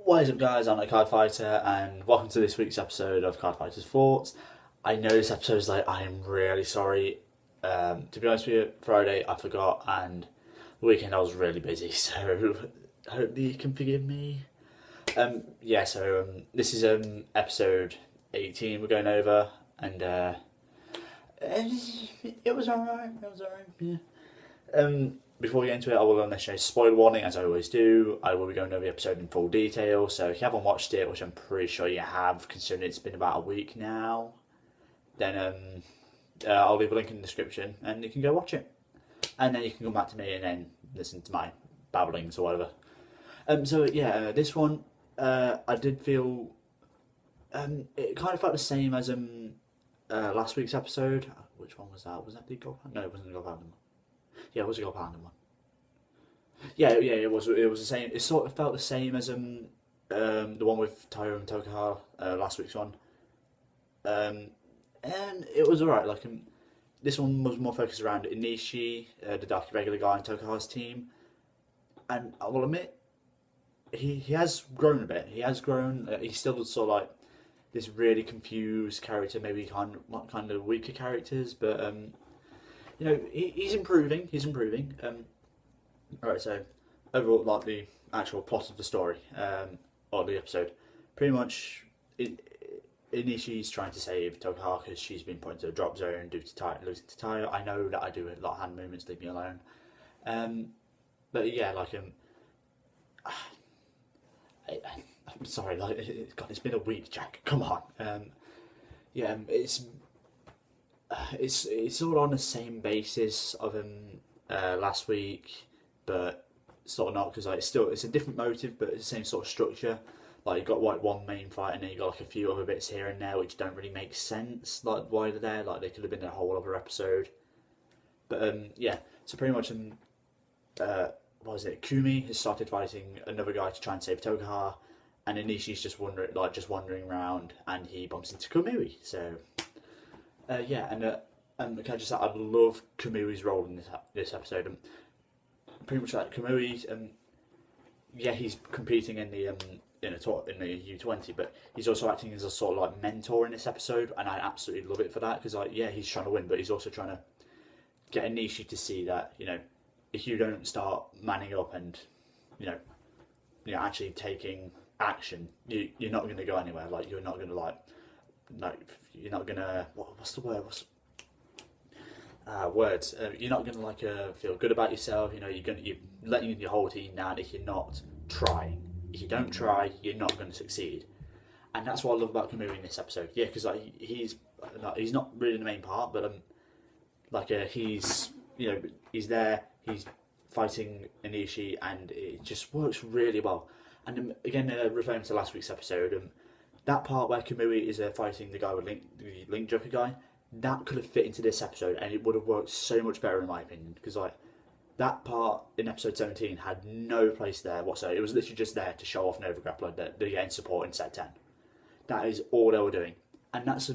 What is up, guys? I'm the CardFighter, and welcome to this week's episode of CardFighter's Thoughts. I know this episode is late. I am really sorry. To be honest with you, Friday I forgot, and the weekend I was really busy, so hopefully you can forgive me. This is episode 18 we're going over, and it was alright. It was alright. Yeah. Before we get into it, I will go on spoiler warning, as I always do. I will be going over the episode in full detail, so if you haven't watched it, which I'm pretty sure you have, considering it's been about a week now, then I'll leave a link in the description, and you can go watch it. And then you can come back to me and then listen to my babblings or whatever. This one, I did feel, it kind of felt the same as last week's episode. Which one was that? Was that the Gold Pound? No, it wasn't the Gold Pound one. Yeah, it was a Gold Pound one. Yeah, it was. It was the same. It sort of felt the same as the one with Tayo and Tokuhara, last week's one. And it was alright. This one was more focused around Inishi, the Dark Regular guy, and Tokuhara's team. And I will admit, he has grown a bit. He has grown. He's still sort of like this really confused character, maybe kind of weaker characters, but he's improving. He's improving. Alright, so overall, like the actual plot of the story, or the episode, pretty much, Inishi's trying to save Tokuhara because she's been put into a drop zone due to losing to Tayo. I know that I do a lot of hand movements, leave me alone. But yeah, I'm sorry, God, it's been a week, Jack. Come on. It's all on the same basis of last week, but sort of not, because it's a different motive, but it's the same sort of structure. Like, you've got one main fight, and then you got like a few other bits here and there which don't really make sense. Like, why they're there? Like, they could have been a whole other episode. But so pretty much what was it? Kumi has started fighting another guy to try and save Tokuhara, and Inishi's just wandering around, and he bumps into Kamui. So can I just say, I love Kamui's role in this episode. Pretty much like Kamui, he's competing in the U20, but he's also acting as a sort of like mentor in this episode, and I absolutely love it for that, because he's trying to win, but he's also trying to get Inishi to see that if you don't start manning up and actually taking action, you're not going to go anywhere. Like, you're not going to you're not going to what's the word? Words. You're not going to feel good about yourself. You're letting your whole team down if you're not trying. If you don't try, you're not going to succeed. And that's what I love about Kamui in this episode. Yeah, because he's not really the main part, but he's there. He's fighting Inishi, and it just works really well. And again, referring to last week's episode, that part where Kamui is fighting the guy with the Link Joker guy, that could have fit into this episode, and it would have worked so much better in my opinion, because that part in episode 17 had no place there whatsoever. It was literally just there to show off Nova Grappler that they're getting support in set 10. That is all they were doing, and that's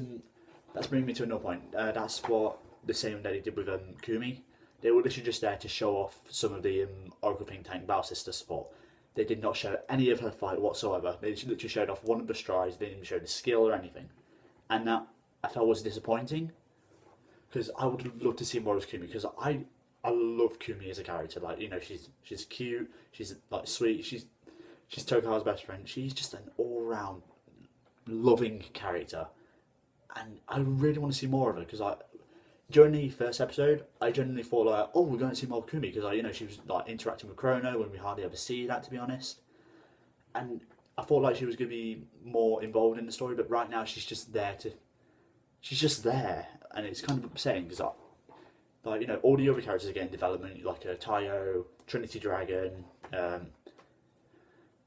bringing me to another point. That's what the same that they did with Kumi. They were literally just there to show off some of the Oracle Pink Tank Battle Sister support. They did not show any of her fight whatsoever. They literally showed off one of the strides. They didn't even show the skill or anything, and that I felt was disappointing, because I would love to see more of Kumi, because I love Kumi as a character. She's cute, she's sweet, she's Tokuhara's best friend. She's just an all-round loving character, and I really want to see more of her, because during the first episode, I genuinely thought we're going to see more Kumi, because she was interacting with Chrono when we hardly ever see that, to be honest. And I thought she was going to be more involved in the story, but right now she's just there, and it's kind of upsetting, because all the other characters are getting development, like Tayo, Trinity Dragon,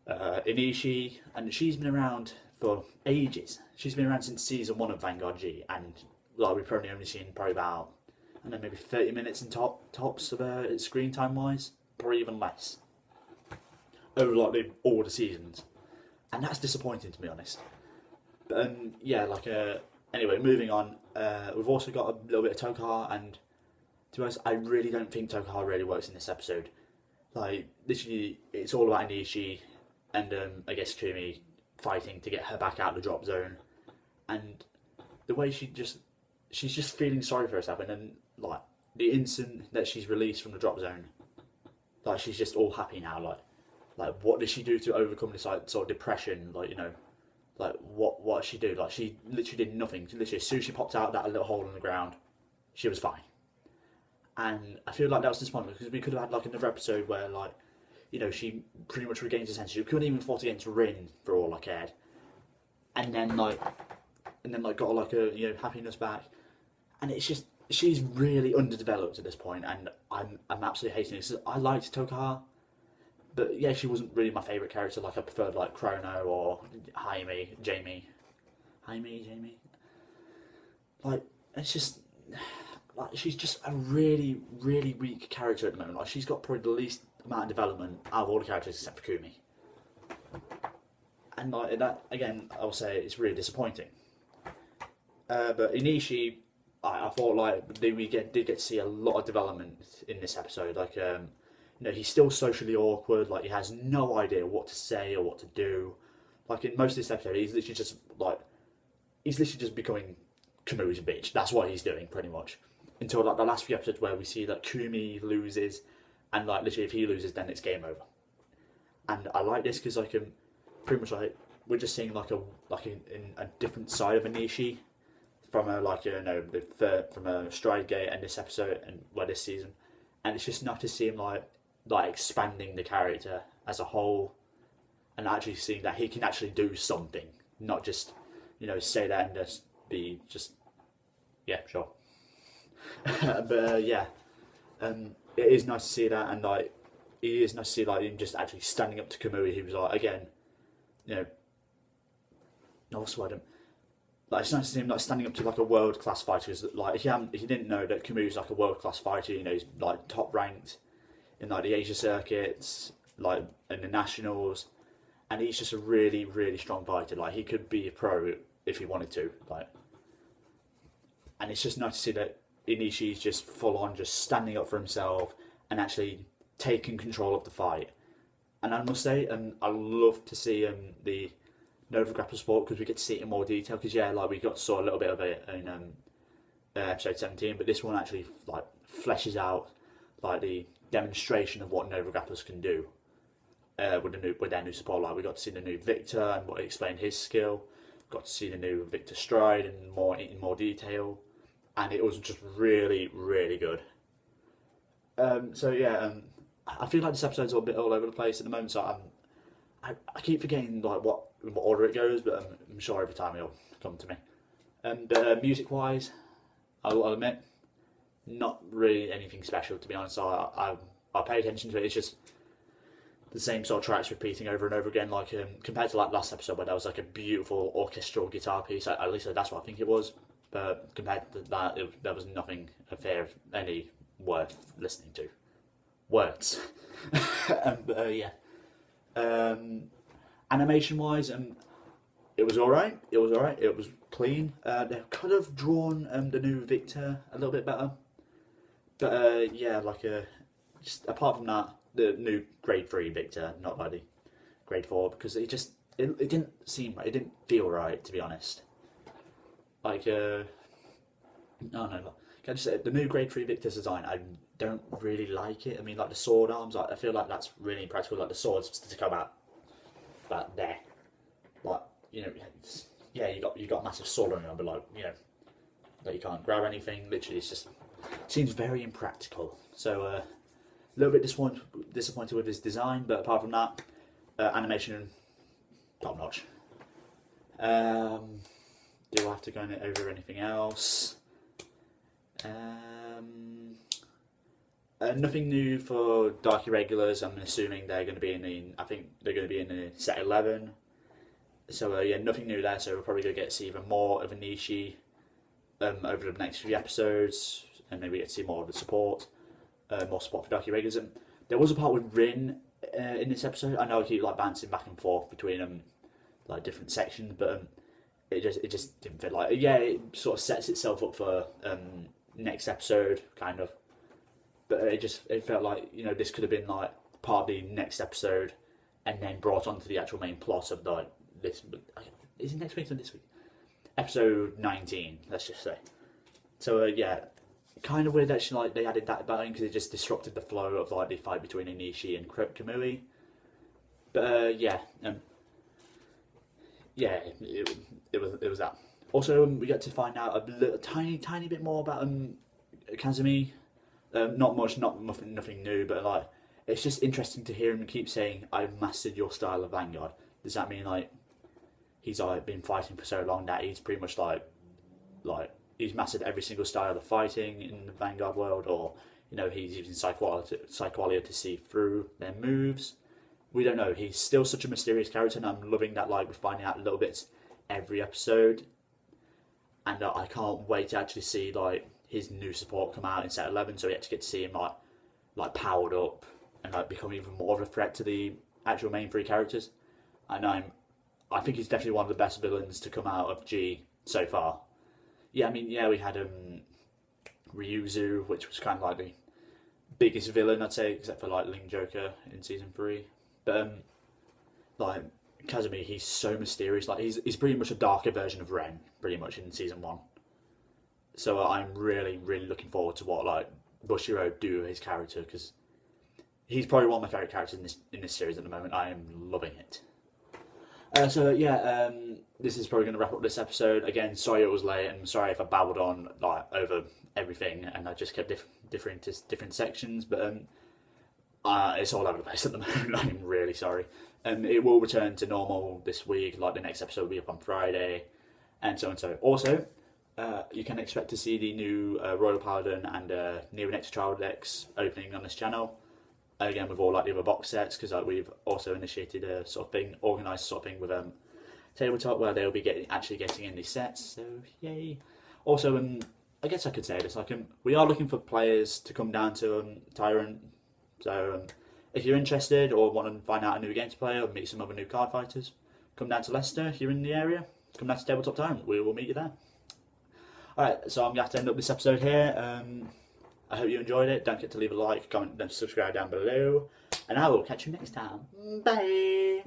Inishi, and she's been around for ages. She's been around since season 1 of Vanguard G, and we've probably only seen about, maybe 30 minutes in tops of screen time wise, or even less, over all the seasons, and that's disappointing, to be honest. But anyway, moving on. We've also got a little bit of Tokuhara, and to be honest, I really don't think Tokuhara really works in this episode. Literally, it's all about Inishi and I guess Kumi fighting to get her back out of the drop zone, and the way she's just feeling sorry for herself, and then like the instant that she's released from the drop zone, like she's just all happy now. Like what did she do to overcome this like sort of depression? Like, you know, like what did she do? Like she literally did nothing. Literally, as soon as she popped out that little hole in the ground, she was fine. And I feel like that was disappointing because we could have had like another episode where, like, you know, she pretty much regains her senses. She couldn't even fought against Rin for all I cared, and then got like a, you know, happiness back. And it's just, she's really underdeveloped at this point, and I'm absolutely hating it. I liked Tokaha, but yeah, she wasn't really my favourite character. Like I preferred like Chrono or Jamie. Like it's just like she's just a really, really weak character at the moment. Like she's got probably the least amount of development out of all the characters except for Kumi. And like that again, I'll say it's really disappointing. But Inishi, I thought like we did get to see a lot of development in this episode. Like you know, he's still socially awkward. Like he has no idea what to say or what to do. Like in most of this episode, he's literally just becoming Kamui's bitch. That's what he's doing pretty much. Until like the last few episodes where we see that Kumi loses, and like literally if he loses, then it's game over. And I like this because like pretty much like we're just seeing like a different side of Inishi from a like, you know, from a Stride Gate and this episode and this season, and it's just nice to see him like expanding the character as a whole, and actually seeing that he can actually do something, not just, you know, say that and just be just yeah, sure. But yeah, it is nice to see that, and like it is nice to see like him just actually standing up to Kamui. He was like, again, you know, no, what's the word? Like it's nice to see him like standing up to like a world class fighter. Because like if you didn't know that Kamui was like a world class fighter, you know, he's like top ranked in like the Asia circuits, like in the nationals, and he's just a really, really strong fighter. Like he could be a pro if he wanted to. Like, and it's just nice to see that Inishi's just full on, just standing up for himself and actually taking control of the fight. And I must say, I love to see the Nova Grapple support because we get to see it in more detail. Because yeah, like we saw a little bit of it in episode 17, but this one actually like fleshes out like the demonstration of what Nova Grapplers can do with their new support. Like we got to see the new Victor and what explained his skill. Got to see the new Victor Stride in more detail, and it was just really, really good. So yeah, I feel like this episode's a bit all over the place at the moment. So I keep forgetting like what order it goes, but I'm sure every time it'll come to me. And music wise, I'll admit, not really anything special, to be honest. So I pay attention to it. It's just the same sort of tracks repeating over and over again. Like compared to like last episode where there was like a beautiful orchestral guitar piece. At least that's what I think it was. But compared to that, there was nothing any worth listening to. Words. Yeah. Animation wise, it was alright. It was clean. They could have drawn the new Victor a little bit better. But yeah, like just apart from that, the new grade 3 Victor, not like the grade 4, because it didn't seem right. It didn't feel right, to be honest. Like no, can I just say the new grade 3 Victor's design? I don't really like it. I mean, like the sword arms, like, I feel like that's really impractical. Like the swords to come out there, like, you know, yeah, you got massive sword on your arm, but like, you know, that you can't grab anything. Literally, it's just seems very impractical. So a little bit disappointed with his design, but apart from that, animation top notch. Do I have to go over anything else? Nothing new for Dark Irregulars. I'm assuming they're going to be I think they're going to be in the set 11. So yeah, nothing new there. So we're probably going to get to see even more of Inishi over the next few episodes, and maybe get to see more of the support, more support for Dark Irregulars. There was a part with Rin in this episode. I know I keep like bouncing back and forth between like different sections, but it just didn't fit. Like, yeah, it sort of sets itself up for next episode, kind of. But it felt like, you know, this could have been like part of the next episode, and then brought onto the actual main plot of like this. Is it next week or this week? Episode 19, let's just say. So yeah, kind of weird actually. Like they added that about because it just disrupted the flow of like the fight between Inishi and Kamui. But yeah, it was that. Also, we got to find out a little, tiny bit more about Kazumi. Not much, nothing new, but like it's just interesting to hear him keep saying, "I've mastered your style of Vanguard." Does that mean like he's like been fighting for so long that he's pretty much like he's mastered every single style of fighting in the Vanguard world, or you know he's using Psyqualia to see through their moves? We don't know. He's still such a mysterious character, and I'm loving that. Like we're finding out little bits every episode, and I can't wait to actually see like his new support come out in set 11. So we actually get to see him like powered up and like become even more of a threat to the actual main three characters. And I think he's definitely one of the best villains to come out of G so far. Yeah, I mean, yeah, we had Ryuzu, which was kind of like the biggest villain, I'd say, except for like Ling Joker in season 3. But like Kazumi, he's so mysterious. Like he's pretty much a darker version of Ren, pretty much in season 1. So I'm really looking forward to what like Bushiro do with his character, because he's probably one of my favourite characters in this series at the moment. I am loving it. So yeah, this is probably going to wrap up this episode. Again, sorry it was late, and sorry if I babbled on like over everything, and I just kept differing to different sections. But it's all over the place at the moment. I'm really sorry. It will return to normal this week. Like the next episode will be up on Friday, and so and so. Also, you can expect to see the new Royal Paladin and Neo Next Child decks opening on this channel. Again, with all like the other box sets, because like, we've also initiated a sort of thing, organised sort of thing with Tabletop, where they'll be actually getting in these sets. So yay! Also, I guess I could say this: like, we are looking for players to come down to Tyrant. So if you're interested or want to find out a new game to play or meet some other new card fighters, come down to Leicester if you're in the area. Come down to Tabletop Tyrant. We will meet you there. Alright, so I'm going to have to end up this episode here. I hope you enjoyed it. Don't forget to leave a like, comment, and subscribe down below. And I will catch you next time. Bye!